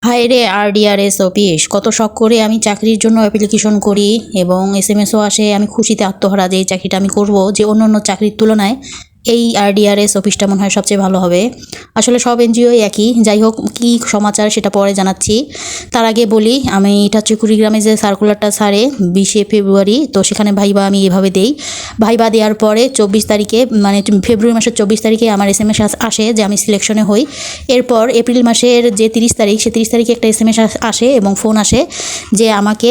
হায় রে RDRS office, কত শখ করে আমি চাকরির জন্য অ্যাপ্লিকেশন করি এবং এসএমএসও আসে। আমি খুশিতে আত্মহারা যে এই চাকরিটা আমি করব, যে অন্য অন্য চাকরির তুলনায় এই আরডিআরএস অফিসটা মনে হয় সবচেয়ে ভালো হবে। আসলে সব এনজিও একই, যাই হোক কী সমাচার সেটা পরে জানাচ্ছি। তার আগে বলি, আমি এটা হচ্ছে কুড়িগ্রামে যে সার্কুলারটা ছাড়ে 20শে ফেব্রুয়ারি, তো সেখানে ভাইবা আমি এভাবে দেই। ভাইবা দেওয়ার পরে 24 তারিখে, মানে ফেব্রুয়ারি মাসের 24 তারিখে আমার এসএমএস আসে যে আমি সিলেকশনে হই। এরপর এপ্রিল মাসের যে 30 তারিখ, সে 30 তারিখে একটা এসএমএস আসে এবং ফোন আসে যে আমাকে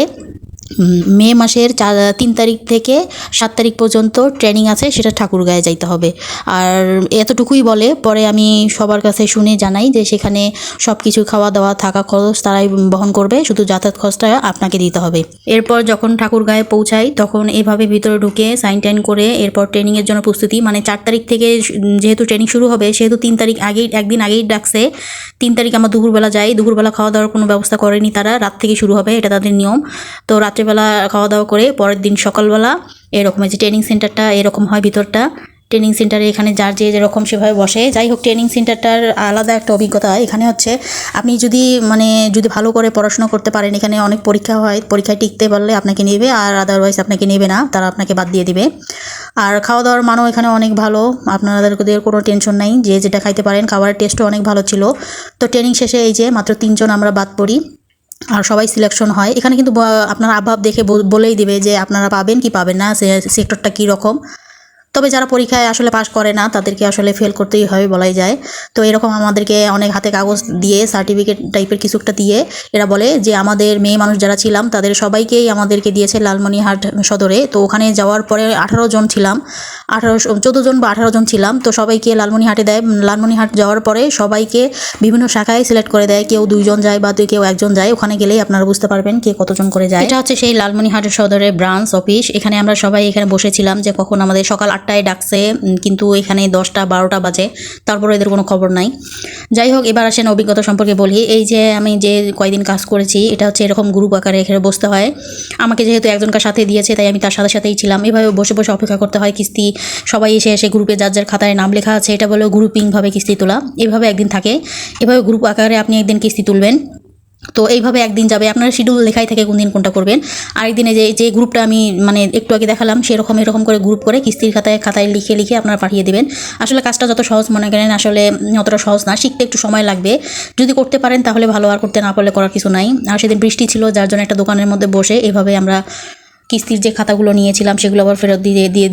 মে মাসের 3 তারিখ থেকে 7 তারিখ পর্যন্ত ট্রেনিং আছে, সেটা ঠাকুরগাঁয়ে যাইতে হবে। আর এতটুকুই বলে, পরে আমি সবার কাছে শুনে জানাই যে সেখানে সব কিছু খাওয়া দাওয়া থাকা খরচ তারাই বহন করবে, শুধু যাতায়াত খরচটা আপনাকে দিতে হবে। এরপর যখন ঠাকুরগাঁয়ে পৌঁছাই তখন এভাবে ভিতরে ঢুকে সাইন টাইন করে এরপর ট্রেনিংয়ের জন্য প্রস্তুতি, মানে 4 তারিখ থেকে যেহেতু ট্রেনিং শুরু হবে সেহেতু 3 তারিখ আগেই, একদিন আগেই ডাকছে। 3 তারিখ আমরা দুপুরবেলা যাই, দুপুরবেলা খাওয়া দাওয়ার কোনো ব্যবস্থা করেনি তারা, রাত থেকে শুরু হবে, এটা তাদের নিয়ম। তো রাত্রেবেলা খাওয়া দাওয়া করে পরের দিন সকালবেলা এরকম, যে ট্রেনিং সেন্টারটা এরকম হয় ভিতরটা। ট্রেনিং সেন্টারে এখানে যার যে যেরকম সেভাবে বসে। যাই হোক, ট্রেনিং সেন্টারটার আলাদা একটা অভিজ্ঞতা। এখানে হচ্ছে আপনি যদি ভালো করে পড়াশোনা করতে পারেন, এখানে অনেক পরীক্ষা হয়, পরীক্ষায় টিকতে পারলে আপনাকে নেবে, আর আদারওয়াইজ আপনাকে নেবে না, তারা আপনাকে বাদ দিয়ে দিবে। আর খাওয়া দাওয়ার মানও এখানে অনেক ভালো, আপনাদের কোনো টেনশন নাই, যে যেটা খাইতে পারেন। খাবারের টেস্টও অনেক ভালো ছিল। তো ট্রেনিং শেষে এই যে মাত্র 3 জন আমরা বাদ পড়ি, আর সবাই সিলেকশন হয়। এখানে কিন্তু আপনার আভাব দেখে বলেই দিবে যে আপনারা পাবেন কি পাবেন না, সেক্টরটা কী রকম। তবে যারা পরীক্ষায় আসলে পাশ করে না তাদেরকে আসলে ফেল করতেই হয় বলাই যায়। তো এরকম আমাদেরকে অনেক হাতে কাগজ দিয়ে, সার্টিফিকেট টাইপের কিছু একটা দিয়ে এরা বলে যে আমাদের মেয়ে মানুষ যারা ছিলাম তাদের সবাইকেই আমাদেরকে দিয়েছে লালমনিরহাট সদরে। তো ওখানে যাওয়ার পরে 18 জন ছিলাম, 14 জন বা 18 জন ছিলাম, তো সবাইকে লালমনিরহাটে দেয়। লালমনিরহাট যাওয়ার পরে সবাইকে বিভিন্ন শাখায় সিলেক্ট করে দেয়, কেউ 2 জন যায় বা কেউ 1 জন যায়। ওখানে গেলেই আপনারা বুঝতে পারবেন কে কতজন করে যায়। এটা হচ্ছে সেই লালমনিরহাটের সদরের ব্রাঞ্চ অফিস। এখানে আমরা সবাই এখানে বসেছিলাম যে কখন আমাদের সকাল 8টায় ডাকছে, কিন্তু এখানে 10টা 12টা বাজে, তারপরে এদের কোনো খবর নাই। যাই হোক, এবার আসেন অভিজ্ঞতা সম্পর্কে বলি। এই যে আমি যে কয়দিন কাজ করেছি, এটা হচ্ছে এরকম গ্রুপ আকারে এখানে বসতে হয়। আমাকে যেহেতু একজনকার সাথে দিয়েছে তাই আমি তার সাথে সাথেই ছিলাম। এভাবে বসে বসে অপেক্ষা করতে হয় কিস্তি, সবাই এসে এসে গ্রুপে যার যার খাতায় নাম লেখা আছে, এটা বলে গ্রুপিংভাবে কিস্তি তোলা। এভাবে একদিন থাকে, এভাবে গ্রুপ আকারে আপনি একদিন কিস্তি তুলবেন। তো এইভাবে একদিন যাবে, আপনার শিডিউল লেখাই থাকে কোন দিন কোনটা করবেন। আরেকদিনে যে গ্রুপটা আমি মানে একটু আগে দেখালাম, এরকম করে গ্রুপ করে কিস্তির খাতায় লিখে লিখে আপনারা পাঠিয়ে দেবেন। আসলে কাজটা যত সহজ মনে করেন, আসলে অতটা সহজ না, শিখতে একটু সময় লাগবে। যদি করতে পারেন তাহলে ভালো, আর করতে না পারলে করার কিছু নাই। আর সেদিন বৃষ্টি ছিল, যার জন্য একটা দোকানের মধ্যে বসে এভাবে আমরা কিস্তির যে খাতাগুলো নিয়েছিলাম সেগুলো আবার ফেরত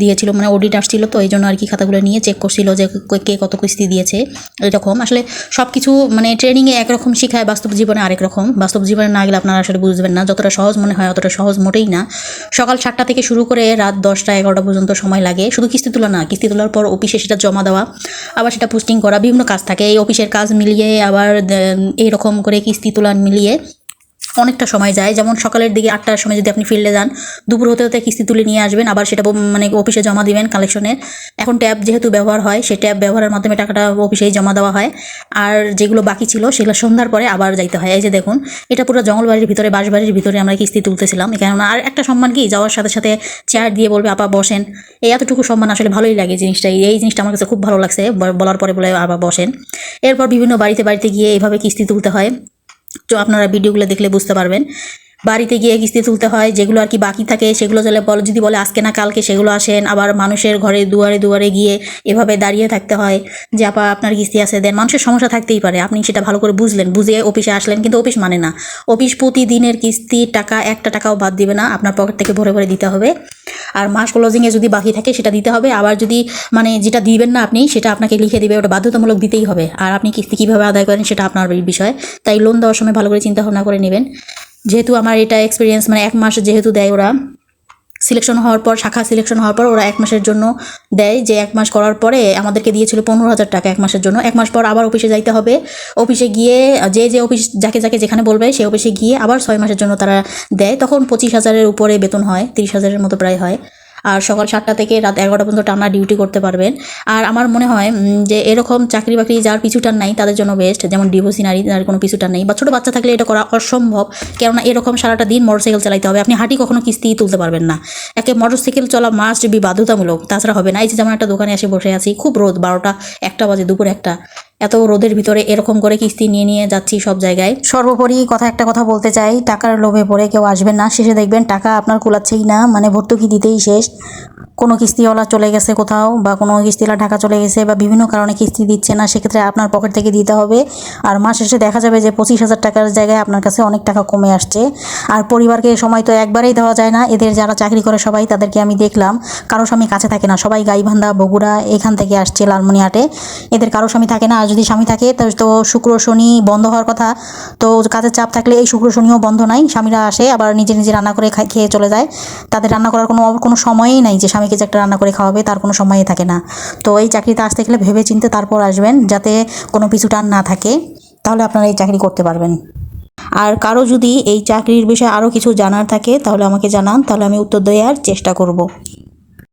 দিয়েছিল, মানে অডিট আসছিল, তো এই জন্য আর কি খাতাগুলো নিয়ে চেক করছিল যে কে কত কিস্তি দিয়েছে। এরকম আসলে সব কিছু মানে ট্রেনিংয়ে একরকম শেখায়, বাস্তব জীবনে আরেক রকম। বাস্তব জীবনে না গেলে আপনারা আসলে বুঝবেন না, যতটা সহজ মনে হয় অতটা সহজ মোটেই না। সকাল 7টা থেকে শুরু করে রাত 10টা 11টা পর্যন্ত সময় লাগে। শুধু কিস্তি তোলা না, কিস্তি তোলার পর অফিসে সেটা জমা দেওয়া, আবার সেটা পোস্টিং করা, বিভিন্ন কাজ থাকে। এই অফিসের কাজ মিলিয়ে আবার এইরকম করে কিস্তি তোলা মিলিয়ে অনেকটা সময় যায়। যেমন সকালের দিকে 8টার সময় যদি আপনি ফিল্ডে যান, দুপুর হতে হতে কিস্তি তুলে নিয়ে আসবেন, আবার সেটা মানে অফিসে জমা দিবেন কালেকশনের। এখন ট্যাব যেহেতু ব্যবহার হয়, সেই ট্যাব ব্যবহারের মাধ্যমে টাকাটা অফিসেই জমা দেওয়া হয়। আর যেগুলো বাকি ছিল সেগুলো সন্ধ্যার পরে আবার যাইতে হয়। এই যে দেখুন, এটা পুরো জঙ্গলবাড়ির ভিতরে, বাঁশবাড়ির ভিতরে আমরা কিস্তি তুলতেছিলাম। এখানে আর একটা সম্মান কি, যাওয়ার সাথে সাথে চেয়ার দিয়ে বলবে আপা বসেন, এই এতটুকু সম্মান আসলে ভালোই লাগে জিনিসটা। এই জিনিসটা আমার কাছে খুব ভালো লাগছে, বলার পরে বলে আপা বসেন। এরপর বিভিন্ন বাড়িতে গিয়ে এইভাবে কিস্তি তুলতে হয়। তো আপনারা ভিডিওগুলো দেখলে বুঝতে পারবেন। বাড়িতে গিয়ে কিস্তি তুলতে হয়, যেগুলো আর কি বাকি থাকে সেগুলো যদি বলে আজকে না কালকে সেগুলো আসেন। আবার মানুষের ঘরে দুয়ারে দুয়ারে গিয়ে এভাবে দাঁড়িয়ে থাকতে হয় যে আপা আপনার কিস্তি আছে দেন। মানুষের সমস্যা থাকতেই পারে, আপনি সেটা ভালো করে বুঝলেন, বুঝিয়ে অফিসে আসলেন, কিন্তু অফিস মানে না। অফিস প্রতিদিনের কিস্তির টাকা একটা টাকাও বাদ দিবে না, আপনার পকেট থেকে ভরে ভরে দিতে হবে। আর মাস ক্লোজিংয়ে যদি বাকি থাকে সেটা দিতে হবে। আবার যদি মানে যেটা দিবেন না আপনি, সেটা আপনাকে লিখে দিবে, ওটা বাধ্যতামূলক দিতেই হবে। আর আপনি কিস্তি কীভাবে আদায় করেন সেটা আপনার বিষয়। তাই লোন দেওয়ার সময় ভালো করে চিন্তা ভাবনা করে নেবেন। যেহেতু আমার এটা এক্সপিরিয়েন্স, মানে 1 মাস যেহেতু দেয় ওরা, সিলেকশন হওয়ার পর, শাখা সিলেকশন হওয়ার পর ওরা 1 মাসের জন্য দেয়, যে 1 মাস করার পরে আমাদেরকে দিয়েছিল 15,000 টাকা 1 মাসের জন্য। 1 মাস পর আবার অফিসে যাইতে হবে। অফিসে গিয়ে যে অফিস যাকে যেখানে বলবে সেই অফিসে গিয়ে আবার 6 মাসের জন্য তারা দেয়। তখন 25,000-এর উপরে বেতন হয়, 30,000-এর মতো প্রায় হয়। আর সকাল 7টা থেকে রাত 11টা পর্যন্ত টানা ডিউটি করতে পারবেন। আর আমার মনে হয় যে এরকম চাকরি বাকরি যার পিছুটান নাই তাদের জন্য বেস্ট। যেমন ডিভোর্সি নারী, যার কোনো পিছুটান নেই বা ছোটো বাচ্চা থাকলে এটা করা অসম্ভব, কেননা এরকম সারাটা দিন মোটরসাইকেল চালাইতে হবে। আপনি হাঁটি কখনো কিস্তি তুলতে পারবেন না, একে মোটরসাইকেল চলা মাস্ট বি বাধ্যতামূলক, তাছাড়া হবে না। এই যে যেমন একটা দোকানে এসে বসে আছি, খুব রোদ, 12টা 1টা বাজে, দুপুর 1টা, এত রোদের ভিতরে এরকম করে কিস্তি নিয়ে নিয়ে যাচ্ছি সব জায়গায়। সর্বোপরি একটা কথা বলতে চাই, টাকার লোভে পড়ে কেউ আসবেন না। শেষে দেখবেন টাকা আপনার কুলাচ্ছেই না, মানে ভর্তুকি দিতেই শেষ। কোনো কিস্তিওয়ালা চলে গেছে কোথাও, বা কোনো কিস্তিওয়ালা ঢাকা চলে গেছে, বা বিভিন্ন কারণে কিস্তি দিচ্ছে না, সেক্ষেত্রে আপনার পকেট থেকে দিতে হবে। আর মাস শেষে দেখা যাবে যে 25,000 টাকার জায়গায় আপনার কাছে অনেক টাকা কমে আসছে। আর পরিবারকে সময় তো একবারেই দেওয়া যায় না। এদের যারা চাকরি করে সবাই, তাদেরকে আমি দেখলাম কারো স্বামী কাছে থাকে না, সবাই গাইবান্ধা, বগুড়া এখান থেকে আসছে, লালমনিহাটে। এদের কারো স্বামী থাকে না। আর যদি স্বামী থাকে তো শুক্র শনি বন্ধ হওয়ার কথা, তো কাজের চাপ থাকলে এই শুক্র শনিও বন্ধ নাই। স্বামীরা আসে আবার নিজে নিজে রান্না করে খেয়ে চলে যায়। তাদের রান্না করার কোনো সময়ই নাই, যে স্বামীকে যে একটা রান্না করে খাওয়াবে তার কোনো সময়ই থাকে না। তো এই চাকরিতে আসতে গেলে ভেবে চিন্তে তারপর আসবেন, যাতে কোনো পিছু টান না থাকে, তাহলে আপনারা এই চাকরি করতে পারবেন। আর কারো যদি এই চাকরির বিষয়ে আরও কিছু জানার থাকে তাহলে আমাকে জানান, তাহলে আমি উত্তর দেওয়ার চেষ্টা করব।